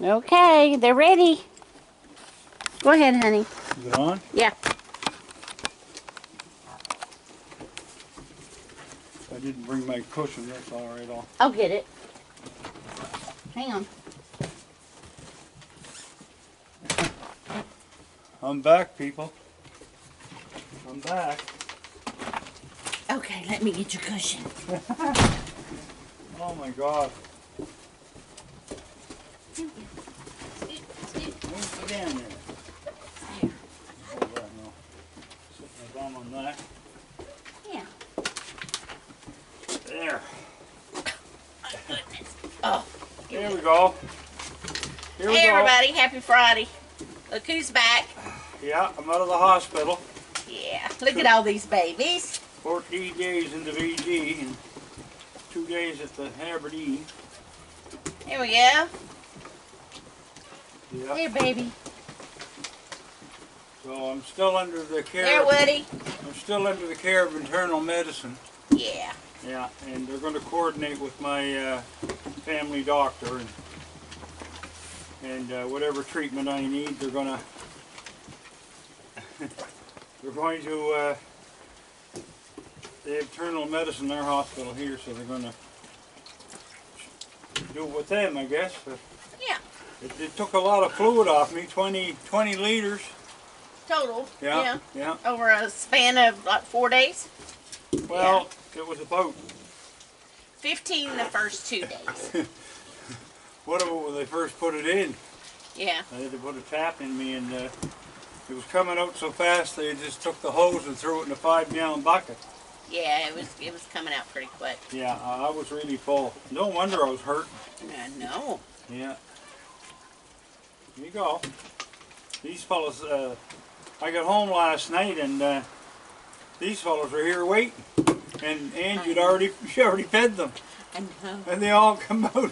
Okay, they're ready. Go ahead, honey. Is it on? Yeah. I didn't bring my cushion. That's all right. I'll get it. Hang on. I'm back, people. I'm back. Okay, let me get your cushion. Oh my God. Scoot. Move it down there. There. Hold that now. Sit my bum on that. Yeah. There. My goodness. Oh. Here we go. Here we Hey go. everybody, happy Friday. Look who's back. Yeah, I'm out of the hospital. Yeah, look at all these babies. 14 days in the VG and 2 days at the Aberdeen. Here we go. Yeah. Here, baby. So I'm still under the care. There, Woody. I'm still under the care of internal medicine. Yeah. Yeah, and they're going to coordinate with my family doctor, and whatever treatment I need, they're going to they have internal medicine in their hospital here, so they're going to do it with them, I guess. But Yeah. it took a lot of fluid off me, 20 liters. Total. Yeah, yeah. Over a span of like 4 days. Well, it was about 15 the first 2 days. whatever when they first put it in. Yeah. They had to put a tap in me, and it was coming out so fast they just took the hose and threw it in a 5-gallon bucket. Yeah, it was coming out pretty quick. Yeah, I was really full. No wonder I was hurting. I know. Yeah. Here you go. These fellas, I got home last night, and these fellas were here waiting. And Angie'd she already fed them. I know. And they all come out.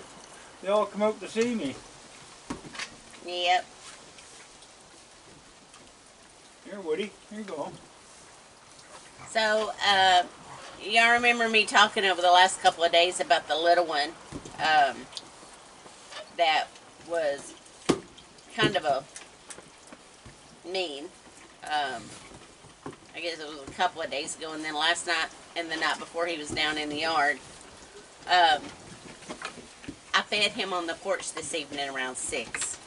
They all come out to see me. Yep. Here, Woody. Here you go. So, y'all remember me talking over the last couple of days about the little one that was kind of a mean. I guess it was a couple of days ago, and then last night and the night before he was down in the yard. I fed him on the porch this evening around 6.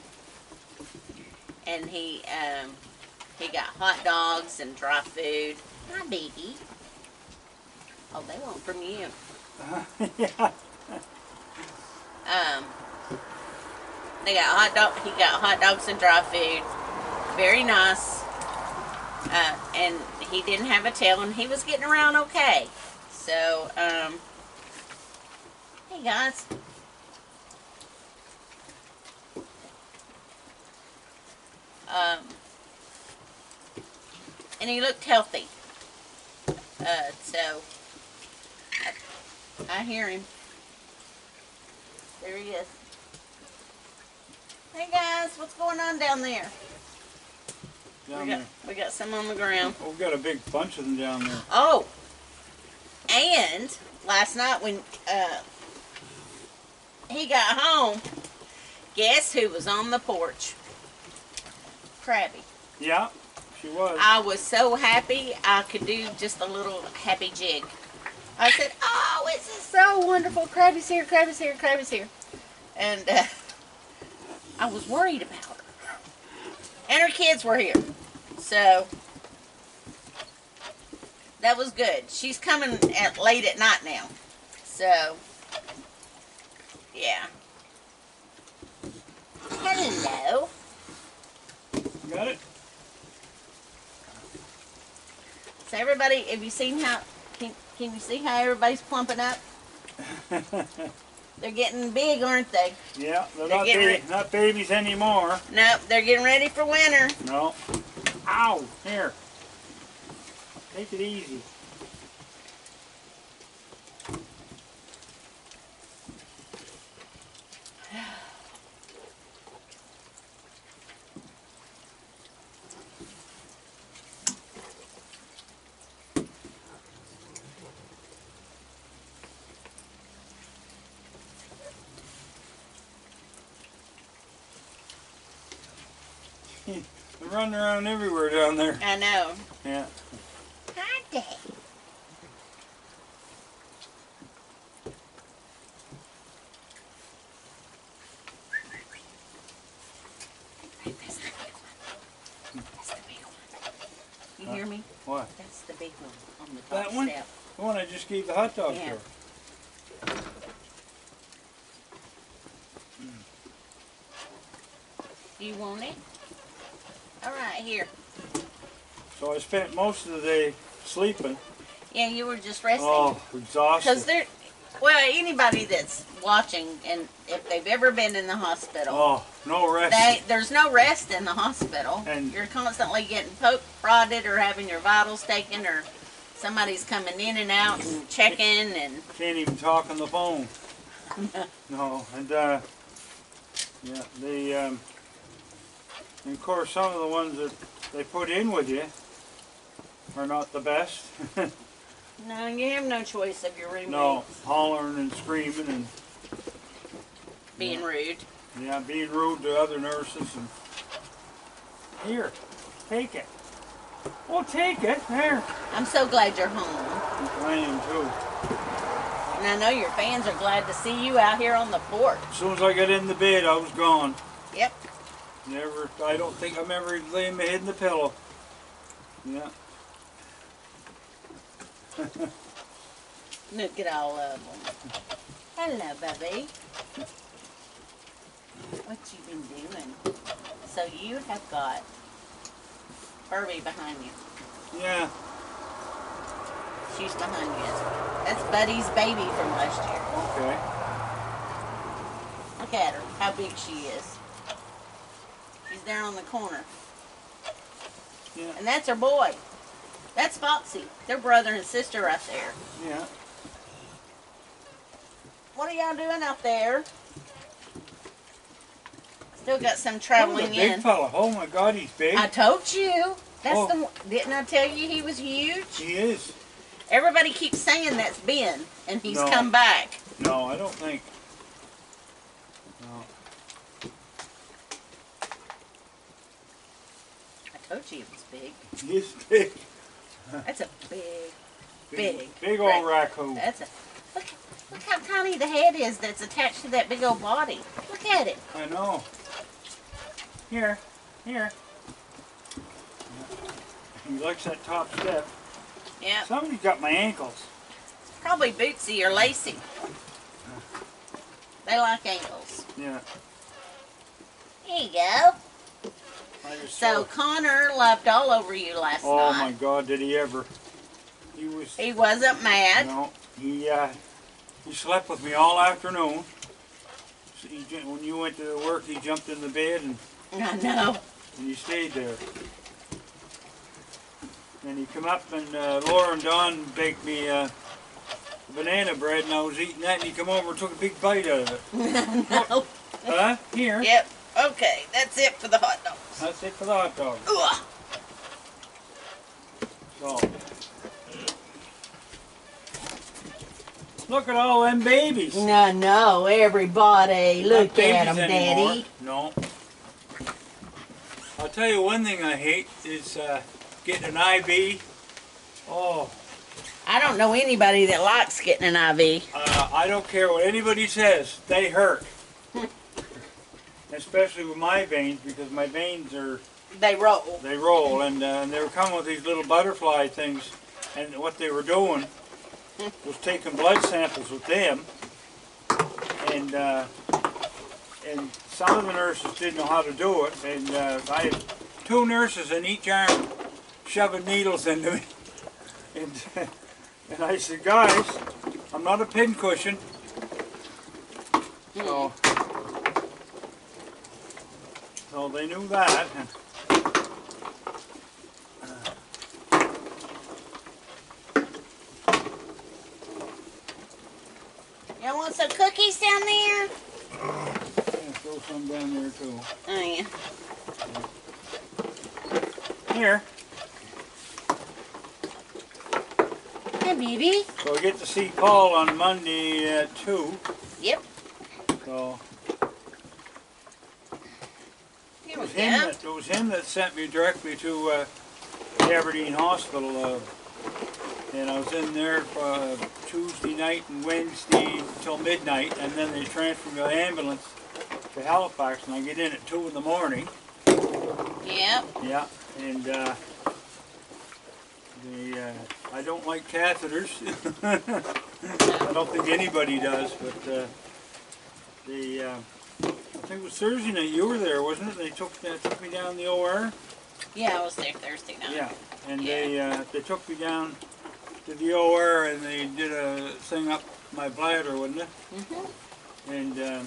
And he got hot dogs and dry food. Hi, baby. Oh, they want from you. Yeah. He got hot dogs and dry food. Very nice. And he didn't have a tail, and he was getting around okay. So, hey guys. And he looked healthy. So I hear him. There he is. Hey guys, what's going on down there? We got some on the ground. Oh, we've got a big bunch of them down there. Oh, and last night when he got home, guess who was on the porch? Krabby. Yeah, she was. I was so happy I could do just a little happy jig. I said, oh, this is so wonderful. Krabby's here, Krabby's here, Krabby's here. And I was worried about her. And her kids were here. So, that was good. She's coming late at night now. So, yeah. Hello. Got it? So everybody, have you seen how, can you see how everybody's plumping up? They're getting big, aren't they? Yeah, they're not babies anymore. Nope, they're getting ready for winter. No. Ow! Here. Take it easy. They're running around everywhere down there. I know. Yeah. Hi, Dad. That's the big one. That's the big one. You hear me? What? That's the big one on the top That one? step. The one I just gave the hot dog Yeah. to. Do you want it? All right, here. So I spent most of the day sleeping. Yeah, you were just resting. Oh, exhausted. Because they're, well, anybody that's watching, and if they've ever been in the hospital, Oh, no rest. there's no rest in the hospital. And you're constantly getting poked, prodded, or having your vitals taken, or somebody's coming in and out and checking, and Can't even talk on the phone. No, and yeah, and of course some of the ones that they put in with you are not the best. no, you have no choice of your roommates No, hollering and screaming and being rude. yeah, being rude to other nurses. And here, take it. Well, take it. There. I'm so glad you're home. I am too. And I know your fans are glad to see you out here on the porch. As soon as I got in the bed, I was gone. Yep. Never. I don't think I'm ever laying my head in the pillow. Yeah. Look at all of them. Hello, baby. What you been doing? So you have got Furby behind you. Yeah. She's behind you. That's Buddy's baby from last year. Okay. Look at her, how big she is. She's there on the corner. Yeah. And that's her boy. That's Foxy. They're brother and sister right there. Yeah. What are y'all doing out there? Still got some Oh, traveling the big in. fella. Oh my God, he's big. I told you. That's Oh. the one. Didn't I tell you he was huge? He is. Everybody keeps saying that's Ben, and he's No. come back. No, I don't think. No. I told you it was big. He is big. That's a big Big old raccoon. That's a look how tiny the head is that's attached to that big old body. Look at it. I know. Here. Here. He likes that top step. Yeah, Somebody's got my ankles. probably Bootsy or Lacey. They like ankles. Yeah. Here you go. I just So saw- Connor loved all over you last Oh night. my God, did he ever? He was. He wasn't mad. No, he slept with me all afternoon. So when you went to work, he jumped in the bed and I know. he stayed there. And he come up and Laura and Don baked me banana bread and I was eating that and he come over and took a big bite out of it. No. Huh? Here. Yep. Okay, that's it for the hot dogs. That's it for the hot dog. Ugh. So. Look at all them babies. No, everybody. Look Not babies at them, anymore. Daddy. No. I'll tell you one thing I hate is getting an IV. Oh, I don't know anybody that likes getting an IV. I don't care what anybody says. They hurt. Especially with my veins because my veins are, They roll. they roll and they were coming with these little butterfly things and what they were doing was taking blood samples with them and some of the nurses didn't know how to do it and I had 2 nurses in each arm shoving needles into me and I said, guys, I'm not a pincushion. So they knew that. Y'all want some cookies down there? Yeah, throw some down there too. Oh, yeah. Here. Hi, baby. So I get to see Paul on Monday at 2. Yep. So Here we Yeah. It was him that sent me directly to the Aberdeen Hospital, and I was in there Tuesday night and Wednesday till midnight, and then they transferred me by ambulance to Halifax, and I get in at 2 in the morning. Yep. Yeah, and I don't like catheters. I don't think anybody does, but I think it was Thursday night you were there, wasn't it? They took me down the OR. Yeah, I was there Thursday night. Yeah, and Yeah. they took me down to the OR and they did a thing up my bladder, wouldn't it? Mm-hmm. And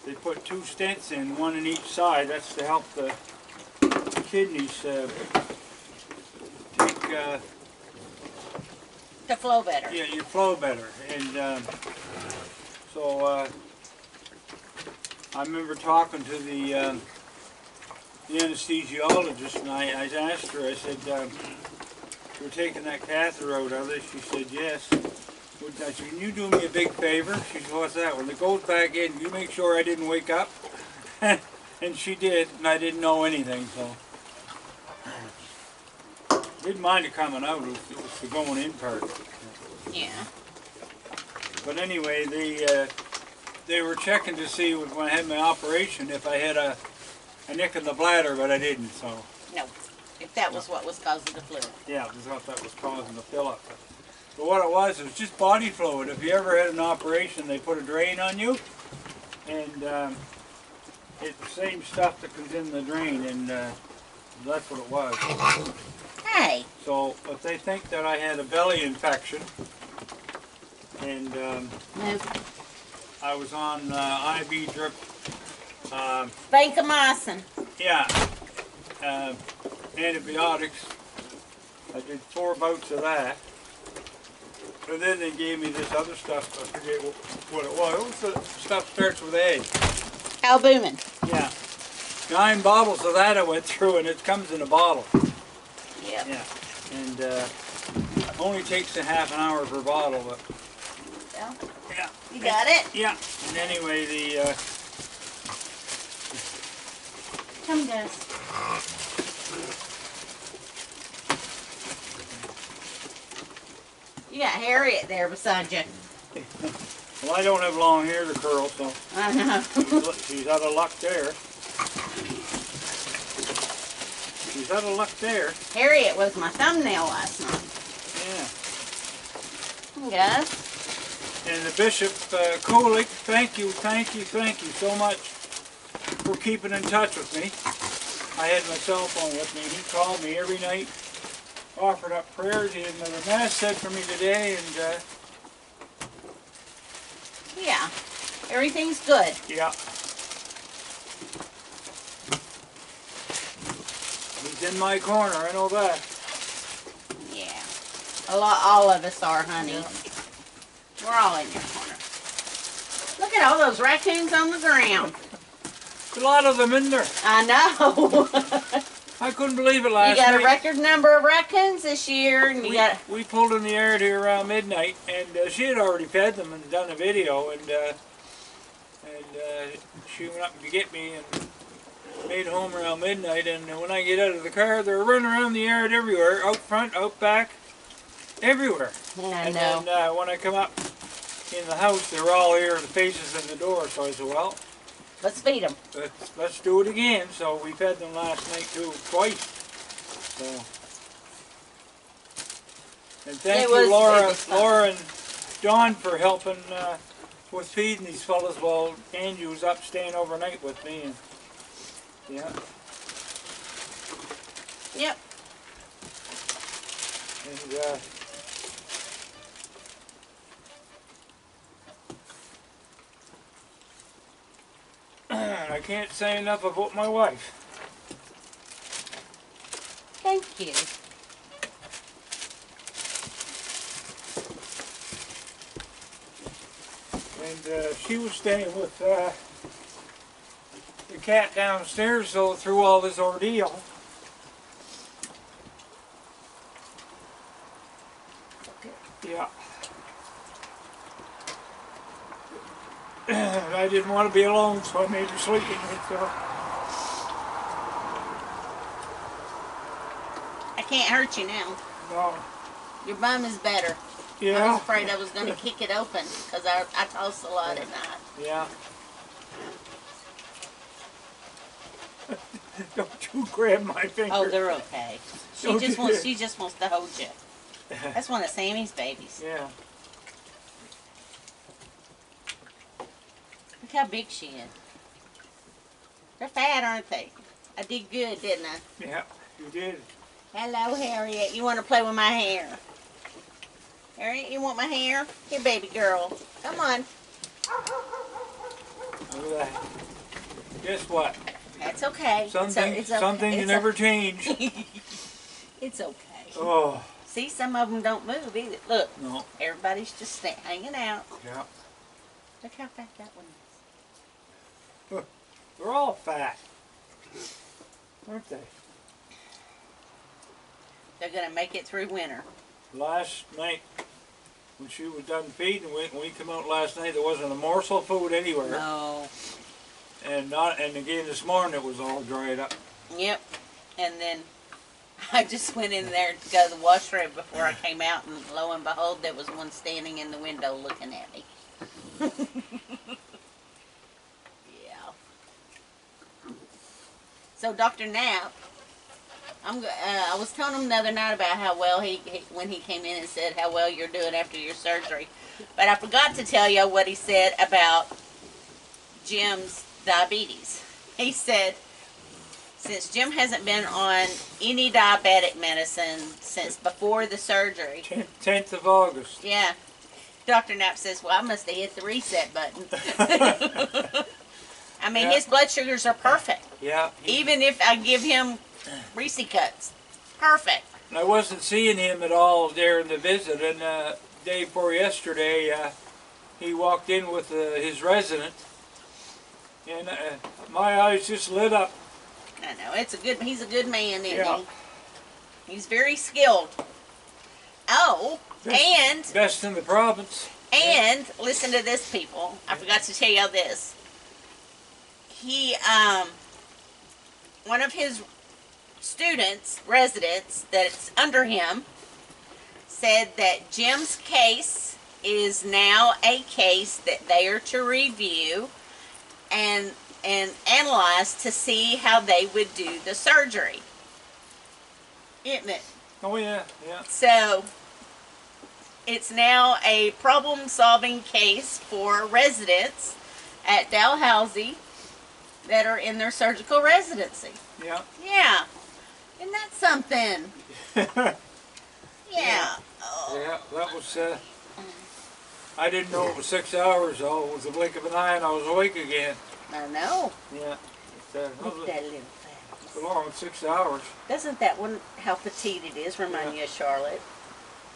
they put 2 stents in, one in each side. That's to help the kidneys take. To flow better. Yeah, you flow better, and so I remember talking to the anesthesiologist, and I asked her. I said, "You're taking that catheter out of it?" She said, "Yes." I said, "Can you do me a big favor?" She said, "What's that?" "When it goes back in, you make sure I didn't wake up." And she did, and I didn't know anything, so. Didn't mind it coming out, it was the going in part. Yeah. But anyway, they were checking to see when I had my operation if I had a nick in the bladder, but I didn't, so. No. If that was what was causing the fluid. Yeah, I thought that was causing the fill-up. But what it was just body fluid. If you ever had an operation, they put a drain on you, and it's the same stuff that comes in the drain, and that's what it was. Hey. So, but they think that I had a belly infection, and Nope. I was on IV drip. Vancomycin. Yeah, antibiotics. I did 4 bouts of that, and then they gave me this other stuff. I forget what it was. It was the stuff starts with A. Albumin. Yeah, 9 bottles of that I went through, and it comes in a bottle. Yep. Yeah, and only takes a half an hour per bottle, but Well, yeah. you got it? Yeah, and anyway, the Come, Gus. You got Harriet there beside you. well, I don't have long hair to curl, so I know. she's out of luck there. She's out of luck there. Harriet was my thumbnail last night. Yeah. Gus. And the Bishop Kulik, thank you so much for keeping in touch with me. I had my cell phone with me. He called me every night, offered up prayers. He had another mass said for me today, and Yeah. Everything's good. yeah. He's in my corner, I know that. Yeah. All of us are, honey. Yeah. We're all in your corner. Look at all those raccoons on the ground. A lot of them in there. I know. I couldn't believe it last You got night. a record number of raccoons this year, and We pulled in the yard here around midnight, and she had already fed them and done a video, and she went up to get me and made it home around midnight. And when I get out of the car, they're running around the yard everywhere, out front, out back, everywhere. I And know. then when I come up in the house, they were all here, the faces in the door. So I said, well, Let's feed them. let's do it again. So we fed them last night too, twice. So, and thank you, Laura and Dawn, for helping with feeding these fellas while Angie was up staying overnight with me. And yeah, Yep. and I can't say enough about my wife. Thank you. And she was staying with the cat downstairs, so through all this ordeal. Yeah. I didn't want to be alone, so I made her sleep with me. So can't hurt you now. No. Your bum is better. Yeah. I was afraid I was going to kick it open because I toss a lot at night. Yeah. Don't you grab my finger. Oh, they're okay. She just wants to hold you. That's one of Sammy's babies. Yeah. Look how big she is. They're fat, aren't they? I did good, didn't I? Yeah, you did. Hello, Harriet. You want to play with my hair? Harriet, you want my hair? Here, baby girl. Come on. Look at that. Guess what? That's okay. Something, it's okay. something you never change. It's okay. Oh. See, some of them don't move either. Look, No. everybody's just hanging out. Yeah. Look how fat that one is. They're all fat, aren't they? They're going to make it through winter. Last night, when she was done feeding, when we came out last night, there wasn't a morsel of food anywhere. No. And again this morning it was all dried up. Yep. And then I just went in there to go to the washroom before I came out, and lo and behold, there was one standing in the window looking at me. Yeah. So Dr. Knapp, I was telling him the other night about how well when he came in and said how well you're doing after your surgery, but I forgot to tell you what he said about Jim's diabetes. He said, since Jim hasn't been on any diabetic medicine since before the surgery. 10th of August. Yeah. Dr. Knapp says, well, I must have hit the reset button. I mean, his blood sugars are perfect. Yeah. Even if I give him Reese cuts. Perfect. I wasn't seeing him at all during the visit, and day before yesterday, he walked in with his resident, and my eyes just lit up. I know, he's a good man, isn't Yeah. he? He's very skilled. Oh, Best in the province. And listen to this, people. I forgot to tell y'all this. He, one of his residents that's under him, said that Jim's case is now a case that they are to review and analyze to see how they would do the surgery. Isn't it? Oh yeah, yeah. So it's now a problem-solving case for residents at Dalhousie that are in their surgical residency. Yeah. Yeah. Isn't that something? Yeah. Oh. Yeah, that was, I didn't know it was 6 hours though. It was a blink of an eye and I was awake again. I know. Yeah. Look at that little face. It's a long 6 hours. Doesn't that one, how petite it is, remind you of Charlotte?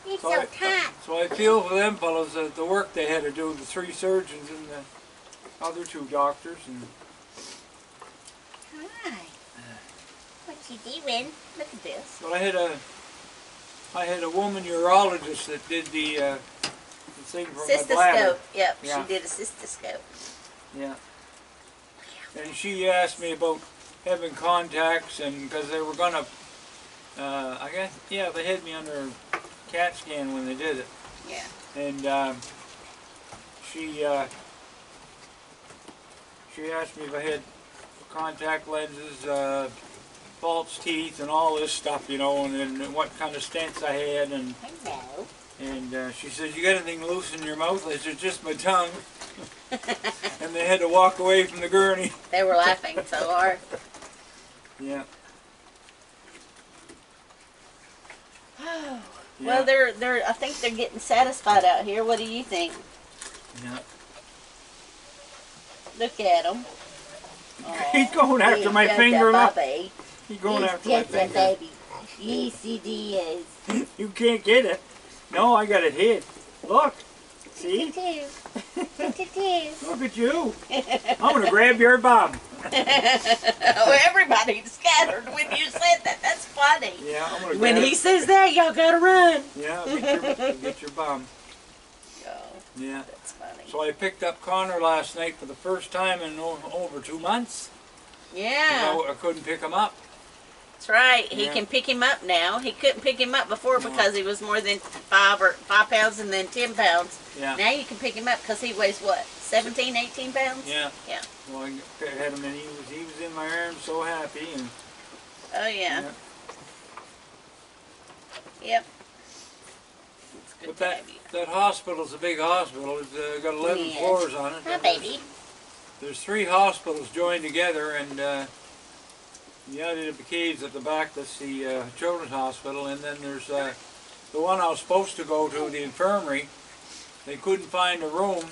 It's so tight. So I feel for them fellows, the work they had to do, the 3 surgeons and the other 2 doctors. And hi. What you doing? Look at this. but I had a woman urologist that did the thing for my bladder. Cystoscope. Yep, Yeah. she did a cystoscope. Yeah. And she asked me about having contacts, and because they were gonna, I guess, yeah, they had me under a CAT scan when they did it. Yeah. And she asked me if I had contact lenses, false teeth, and all this stuff, you know, and what kind of stents I had, and Hello. and she said, "You got anything loose in your mouth?" I said, "Just my tongue." And they had to walk away from the gurney. They were laughing so hard. Yeah. Well, they're. I think they're getting satisfied out here. What do you think? Yeah. Look at them. He's going after my finger. Look. He's going after my finger. Baby. Yes, it is. You can't get it. No, I got it hid. Look. See? Look at you. Look at you. I'm going to grab your bum. Oh, everybody scattered when you said that. That's funny. Yeah, I'm going to grab When he says that, y'all got to run. Yeah, get your bum. Oh, yeah. That's funny. So I picked up Connor last night for the first time in over 2 months. Yeah. I couldn't pick him up. That's right. He Yeah. can pick him up now. He couldn't pick him up before because he was more than 5 pounds and then 10 pounds. Yeah. Now you can pick him up because he weighs what, 17, 18 pounds? Yeah. Yeah. Well, I had him and he was in my arms so happy and. Oh yeah. Yeah. Yep. It's good But to have you. that hospital's a big hospital. It's got 11 Yes. floors on it. Hi, baby. There's 3 hospitals joined together, and the United of the Caves at the back. That's the children's hospital, and then there's the one I was supposed to go to, the infirmary. They couldn't find a room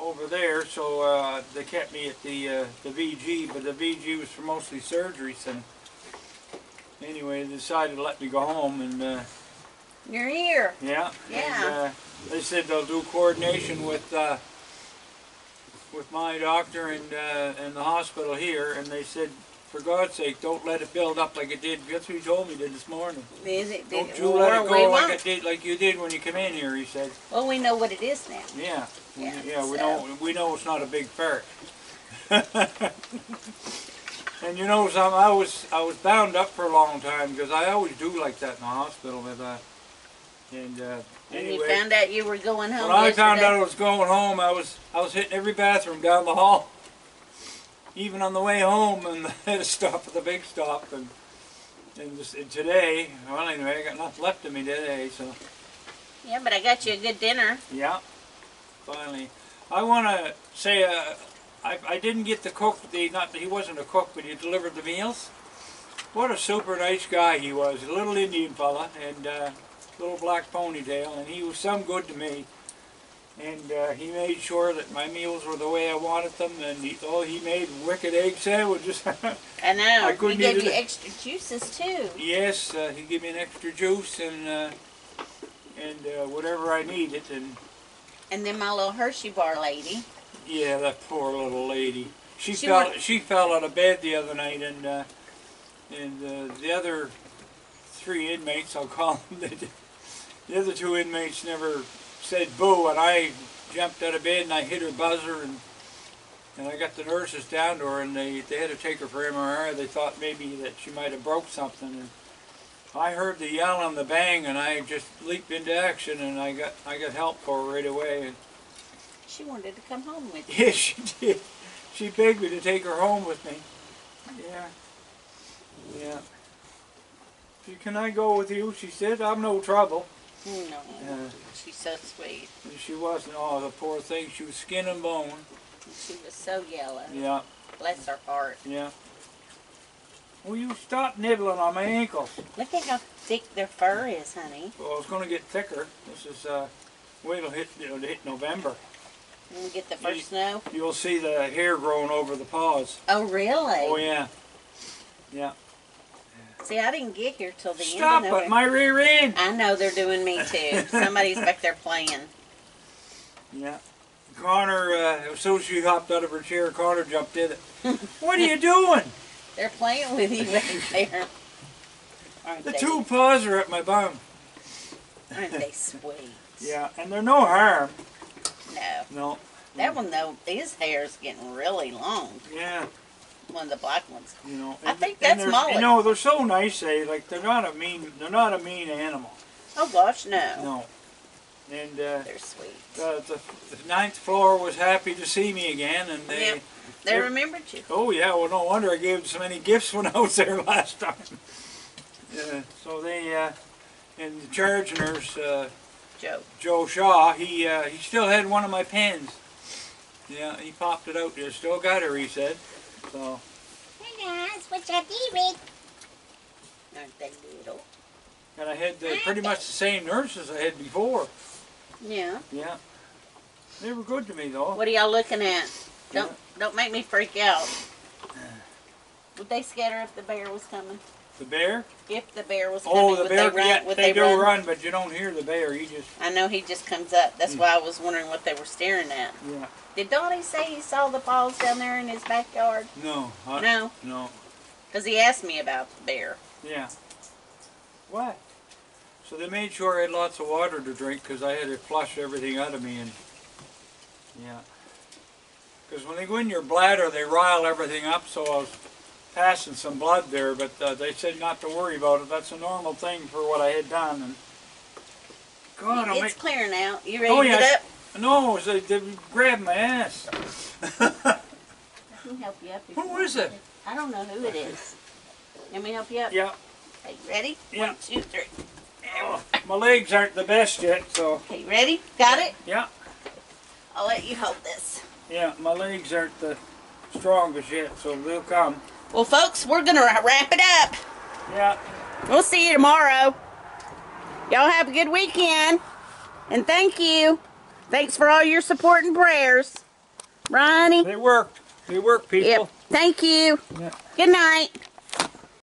over there, so they kept me at the VG. But the VG was for mostly surgeries, and anyway, they decided to let me go home, and You're here. yeah. Yeah. And, they said they'll do coordination with my doctor and the hospital here, and they said, for God's sake, don't let it build up like it did. That's what he told me this morning. Is it? Don't you let it go like you did when you come in here, he said. Well, we know what it is now. Yeah. Yeah, Yeah, so. we know it's not a big fart. And you know something, I was bound up for a long time because I always do like that in the hospital. But When anyway, you found out you were going home when I yesterday, found out I was going home, I was hitting every bathroom down the hall, even on the way home, and I had to stop at the big stop. And today, well anyway, I got nothing left of me today, so. Yeah, but I got you a good dinner. Yeah, finally. I want to say I didn't get to cook he wasn't a cook, but he delivered the meals. What a super nice guy he was, a little Indian fella, and little black ponytail, and he was some good to me. And he made sure that my meals were the way I wanted them, and he made wicked egg sandwiches. I know. I couldn't He gave eat you it. extra juices too. Yes, he gave me an extra juice and whatever I needed, And then my little Hershey bar lady. yeah, that poor little lady. She She fell out of bed the other night, and the other 3 inmates, I'll call them, the other 2 inmates never said boo, and I jumped out of bed and I hit her buzzer, and I got the nurses down to her, and they had to take her for MRI. They thought maybe that she might have broke something, and I heard the yell and the bang, and I just leaped into action, and I got help for her right away. And She wanted to come home with you. yes, she did. She begged me to take her home with me. Yeah. Yeah. Can I go with you? She said, I'm no trouble. No, she's so sweet. And she wasn't. Oh, the poor thing. She was skin and bone. She was so yellow. Yeah. Bless her heart. Yeah. Will you stop nibbling on my ankles? Look at how thick their fur is, honey. Well, it's going to get thicker. This is, wait till it'll hit November. When we get the first snow. You'll see the hair growing over the paws. Oh, really? Oh, yeah. Yeah. See, I didn't get here till the Stop end of it, my rear end! I know they're doing me too. Somebody's back there playing. Yeah. Connor, as soon as she hopped out of her chair, Connor jumped in it. What are you doing? They're playing with you back there. Aren't The they? 2 paws are at my bum. Aren't they sweet? Yeah, and they're no harm. No. No. That one, though, his hair's getting really long. Yeah. One of the black ones. You know. I think and that's Molly. You know, they're so nice. Like they're not a mean animal. Oh, gosh, no. No. And They're sweet. the 9th floor was happy to see me again, and Yep. They remembered you. Oh yeah, well no wonder I gave them so many gifts when I was there last time. So they and the charge nurse Joe Shaw, he still had one of my pens. Yeah, he popped it out there. Still got her, he said. So. Hey guys, what's your TV? Aren't they little? And I had pretty much the same nurses I had before. Yeah. Yeah. They were good to me though. What are y'all looking at? Don't make me freak out. Would they scatter if the bear was coming? The bear? If the bear was coming, Oh, the would bear, they run? yeah, Would they do run? run, but you don't hear the bear. He just... I know he just comes up. That's why I was wondering what they were staring at. Yeah. Did Donnie say he saw the paws down there in his backyard? No. No? No. Because he asked me about the bear. Yeah. What? So they made sure I had lots of water to drink because I had to flush everything out of me. And yeah. Because because when they go in your bladder, they rile everything up. So I was passing some blood there, but they said not to worry about it. That's a normal thing for what I had done. And God, it's clear now. You ready oh, to get up? No, they grabbed my ass. I can help you up. Who is it? I don't know who it is. Let me help you up. Yeah. Okay, ready? Yeah. 1, 2, 3. Oh, my legs aren't the best yet, so. Okay, ready? Got it? Yeah. I'll let you hold this. Yeah, my legs aren't the strongest yet, so they'll come. Well, folks, we're going to wrap it up. Yeah. We'll see you tomorrow. Y'all have a good weekend. And thank you. Thanks for all your support and prayers. Ronnie. They worked. They work, people. Yep. Thank you. Yeah. Good night.